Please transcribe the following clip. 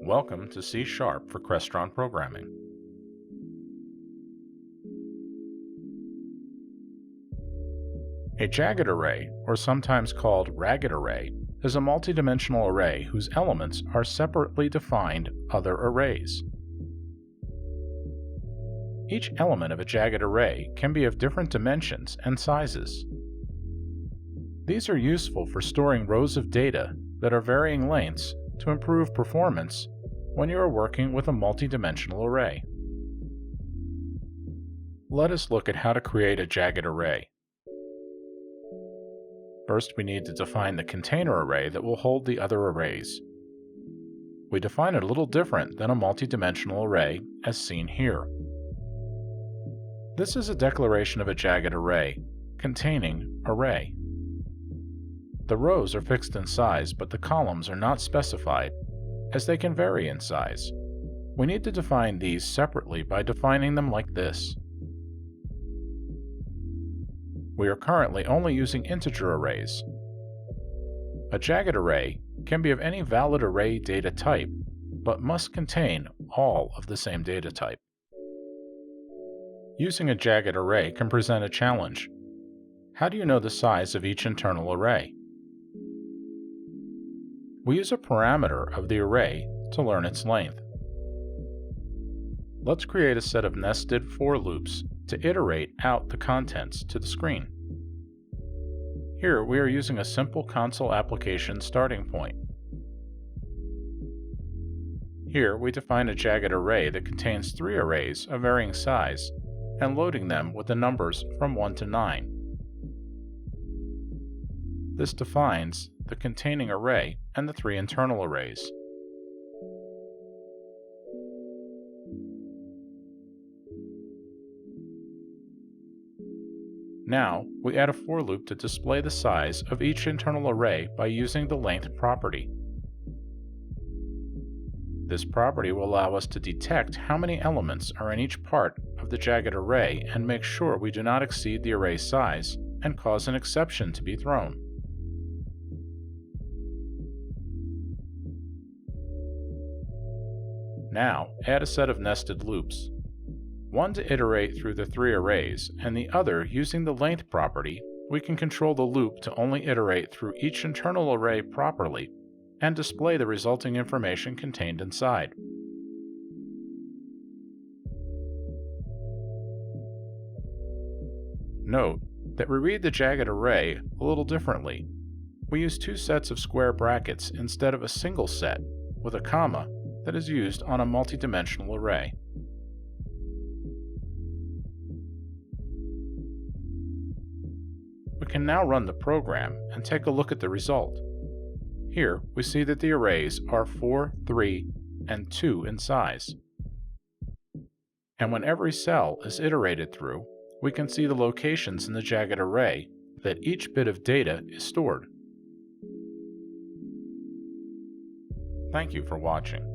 Welcome to C# for Crestron programming. A jagged array, or sometimes called ragged array, is a multidimensional array whose elements are separately defined other arrays. Each element of a jagged array can be of different dimensions and sizes. These are useful for storing rows of data that are varying lengths to improve performance when you are working with a multidimensional array. Let us look at how to create a jagged array. First, we need to define the container array that will hold the other arrays. We define it a little different than a multidimensional array, as seen here. This is a declaration of a jagged array, containing array. The rows are fixed in size, but the columns are not specified, as they can vary in size. We need to define these separately by defining them like this. We are currently only using integer arrays. A jagged array can be of any valid array data type, but must contain all of the same data type. Using a jagged array can present a challenge. How do you know the size of each internal array? We use a parameter of the array to learn its length. Let's create a set of nested for loops to iterate out the contents to the screen. Here we are using a simple console application starting point. Here we define a jagged array that contains 3 arrays of varying size and loading them with the numbers from 1 to 9. This defines the containing array and the 3 internal arrays. Now, we add a for loop to display the size of each internal array by using the length property. This property will allow us to detect how many elements are in each part of the jagged array and make sure we do not exceed the array size and cause an exception to be thrown. Now, add a set of nested loops. One to iterate through the 3 arrays, and the other using the length property, we can control the loop to only iterate through each internal array properly and display the resulting information contained inside. Note that we read the jagged array a little differently. We use 2 sets of square brackets instead of a single set with a comma that is used on a multidimensional array. We can now run the program and take a look at the result. Here we see that the arrays are 4, 3, and 2 in size. And when every cell is iterated through, we can see the locations in the jagged array that each bit of data is stored. Thank you for watching.